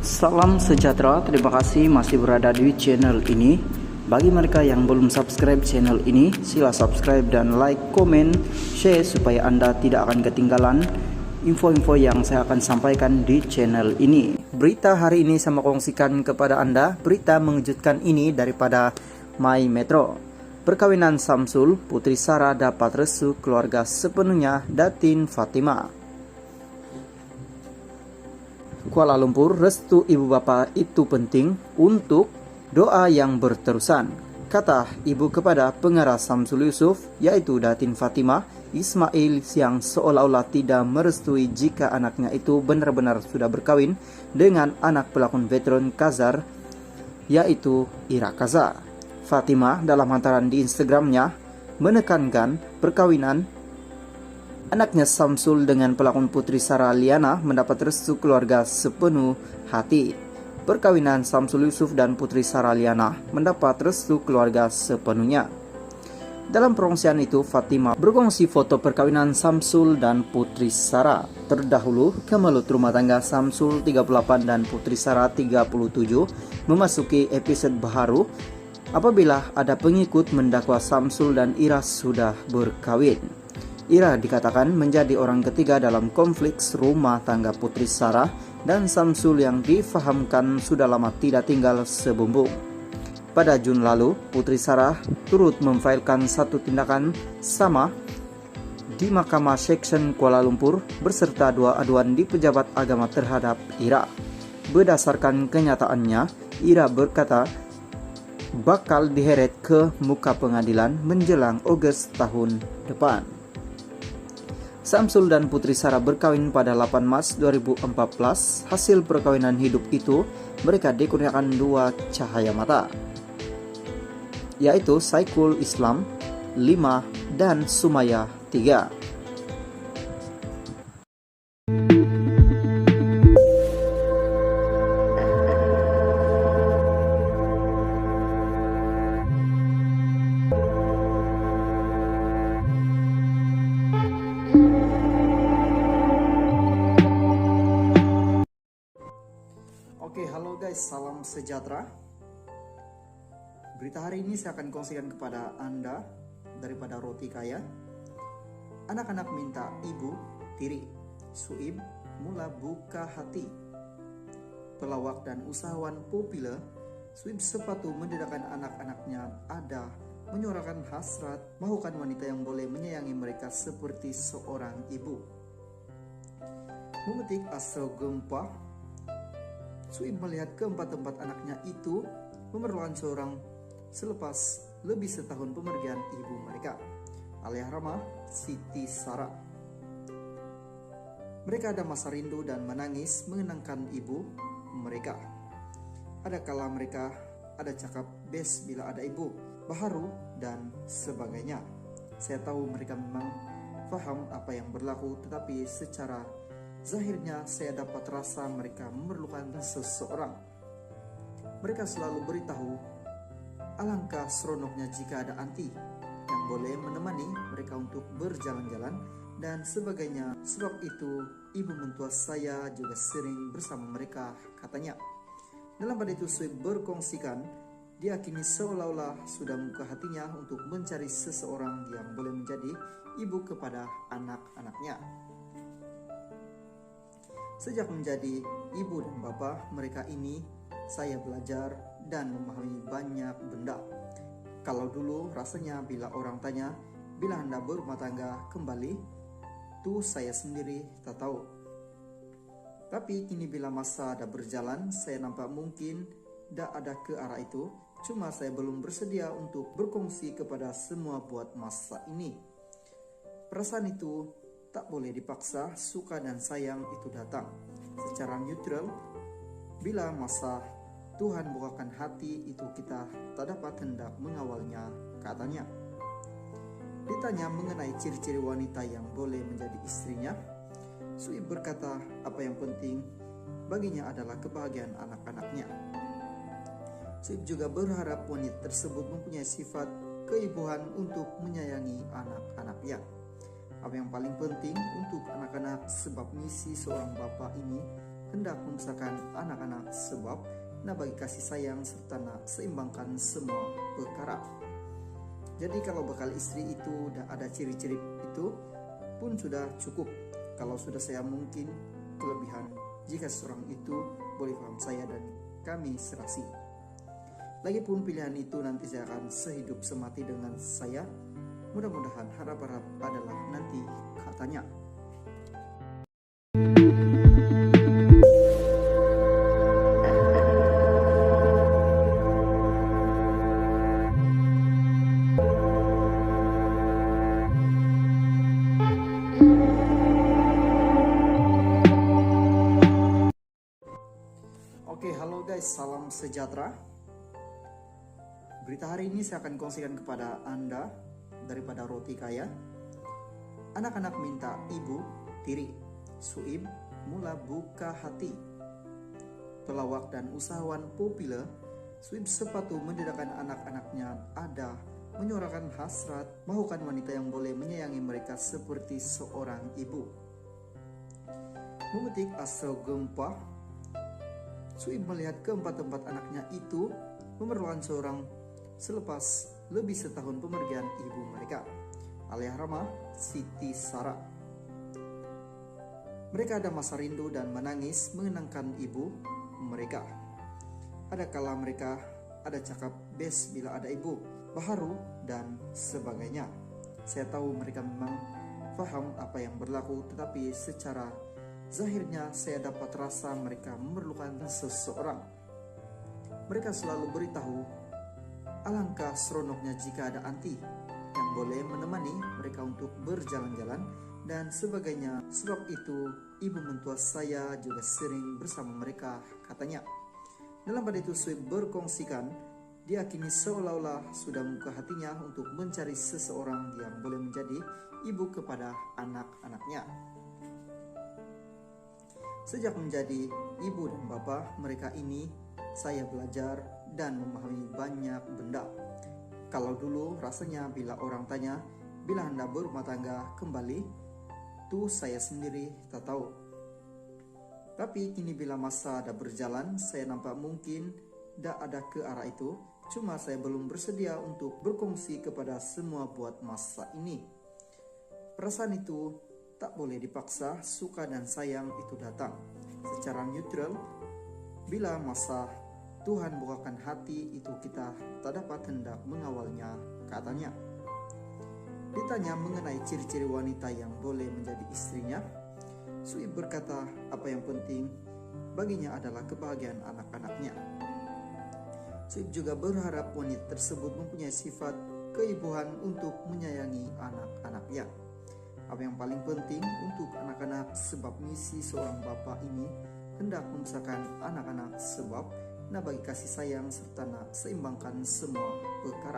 Salam sejahtera, terima kasih masih berada di channel ini. Bagi mereka yang belum subscribe channel ini, sila subscribe dan like, komen, share supaya Anda tidak akan ketinggalan info-info yang saya akan sampaikan di channel ini. Berita hari ini saya mau kongsikan kepada Anda, berita mengejutkan ini daripada My Metro. Perkawinan Samsul, Putri Sarah dapat restu keluarga sepenuhnya Datin Fatimah. Kuala Lumpur, restu ibu bapak itu penting untuk doa yang berterusan, kata ibu kepada pengarah Samsul Yusuf, yaitu Datin Fatimah Ismail, yang seolah-olah tidak merestui jika anaknya itu benar-benar sudah berkawin dengan anak pelakon veteran Kazar, yaitu Ira Kaza. Fatimah dalam hantaran di Instagramnya menekankan perkawinan anaknya Samsul dengan pelakon Putri Sarah Liana mendapat restu keluarga sepenuh hati. Perkawinan Samsul Yusuf dan Putri Sarah Liana mendapat restu keluarga sepenuhnya. Dalam perongsian itu, Fatimah berkongsi foto perkawinan Samsul dan Putri Sarah. Terdahulu, kemelut rumah tangga Samsul 38 dan Putri Sarah 37 memasuki episode baru apabila ada pengikut mendakwa Samsul dan Ira sudah berkawin. Ira dikatakan menjadi orang ketiga dalam konflik rumah tangga Putri Sarah dan Samsul yang difahamkan sudah lama tidak tinggal sebumbung. Pada Juni lalu, Putri Sarah turut memfailkan satu tindakan sama di Mahkamah Section Kuala Lumpur beserta dua aduan di pejabat agama terhadap Ira. Berdasarkan kenyataannya, Ira berkata bakal diheret ke muka pengadilan menjelang Agustus tahun depan. Samsul dan Putri Sarah berkawin pada 8 Maret 2014. Hasil perkawinan hidup itu, mereka dikurniakan dua cahaya mata, yaitu Saikul Islam 5 dan Sumaya 3. Oke, halo guys, salam sejahtera. Berita hari ini saya akan kongsikan kepada Anda daripada Roti Kaya. Anak-anak minta ibu tiri, Suib mula buka hati. Pelawak dan usahawan populer, Suib sepatu mendedahkan anak-anaknya ada menyuarakan hasrat mahukan wanita yang boleh menyayangi mereka seperti seorang ibu. Memetik asal gempa, Suib melihat keempat-empat anaknya itu memerlukan seorang selepas lebih setahun pemergian ibu mereka, Allahyarhamah Siti Sarah. Mereka ada masa rindu dan menangis mengenangkan ibu mereka. Ada kala mereka ada cakap best bila ada ibu, baharu dan sebagainya. Saya tahu mereka memang faham apa yang berlaku, tetapi secara zahirnya saya dapat rasa mereka memerlukan seseorang. Mereka selalu beritahu alangkah seronoknya jika ada anti yang boleh menemani mereka untuk berjalan-jalan dan sebagainya. Sebab itu ibu mentua saya juga sering bersama mereka, katanya. Dalam pada itu Suib berkongsikan dia kini seolah-olah sudah membuka hatinya untuk mencari seseorang yang boleh menjadi ibu kepada anak-anaknya. Sejak menjadi ibu dan bapak mereka ini, saya belajar dan memahami banyak benda. Kalau dulu rasanya bila orang tanya, bila Anda berumah tangga kembali, tuh saya sendiri tak tahu. Tapi kini bila masa ada berjalan, saya nampak mungkin tidak ada ke arah itu. Cuma saya belum bersedia untuk berkongsi kepada semua buat masa ini. Perasaan itu tak boleh dipaksa, suka dan sayang itu datang secara neutral. Bila masa Tuhan bukakan hati itu kita tak dapat hendak mengawalnya, katanya. Ditanya mengenai ciri-ciri wanita yang boleh menjadi istrinya, Suib berkata apa yang penting baginya adalah kebahagiaan anak-anaknya. Suib juga berharap wanita tersebut mempunyai sifat keibuan untuk menyayangi anak-anaknya. Apa yang paling penting untuk anak-anak, sebab misi seorang bapak ini hendak membesarkan anak-anak sebab nak bagi kasih sayang serta nak seimbangkan semua perkara. Jadi kalau bakal istri itu dah ada ciri-ciri itu pun sudah cukup. Kalau sudah saya mungkin kelebihan jika seorang itu boleh paham saya dan kami serasi. Lagipun pilihan itu nanti saya akan sehidup semati dengan saya. Mudah-mudahan harap-harap adalah nanti katanya. Oke, halo guys, salam sejahtera. Berita hari ini saya akan kongsikan kepada Anda daripada Roti Kaya. Anak-anak minta ibu tiri, Suib mula buka hati. Pelawak dan usahawan populer, Suib sepatu mendedahkan anak-anaknya ada menyuarakan hasrat mahukan wanita yang boleh menyayangi mereka seperti seorang ibu. Memetik asal gempa, Suib melihat keempat-empat anaknya itu memerlukan seorang selepas lebih setahun pemergian ibu mereka, Allahyarhamah Siti Sarah. Mereka ada masa rindu dan menangis mengenangkan ibu mereka. Ada kala mereka ada cakap bes bila ada ibu, baharu dan sebagainya. Saya tahu mereka memang faham apa yang berlaku, tetapi secara zahirnya saya dapat rasa mereka memerlukan seseorang. Mereka selalu beritahu alangkah seronoknya jika ada anti yang boleh menemani mereka untuk berjalan-jalan dan sebagainya. Sebab itu ibu mentua saya juga sering bersama mereka, katanya. Dalam pada itu Suib berkongsikan, dia kini seolah-olah sudah membuka hatinya untuk mencari seseorang yang boleh menjadi ibu kepada anak-anaknya. Sejak menjadi ibu dan bapak mereka ini, saya belajar dan memahami banyak benda. Kalau dulu rasanya bila orang tanya, bila Anda berumah tangga kembali, tuh saya sendiri tak tahu. Tapi kini bila masa dah berjalan, saya nampak mungkin dah ada ke arah itu. Cuma saya belum bersedia untuk berkongsi kepada semua buat masa ini. Perasaan itu tak boleh dipaksa, suka dan sayang itu datang secara neutral. Bila masa Tuhan bukakan hati itu kita tak dapat hendak mengawalnya, katanya. Ditanya mengenai ciri-ciri wanita yang boleh menjadi istrinya, Suib berkata apa yang penting baginya adalah kebahagiaan anak-anaknya. Suib juga berharap wanita tersebut mempunyai sifat keibuan untuk menyayangi anak-anaknya. Apa yang paling penting untuk anak-anak, sebab misi seorang bapak ini hendak membesarkan anak-anak sebab nak bagi kasih sayang serta nak seimbangkan semua perkara.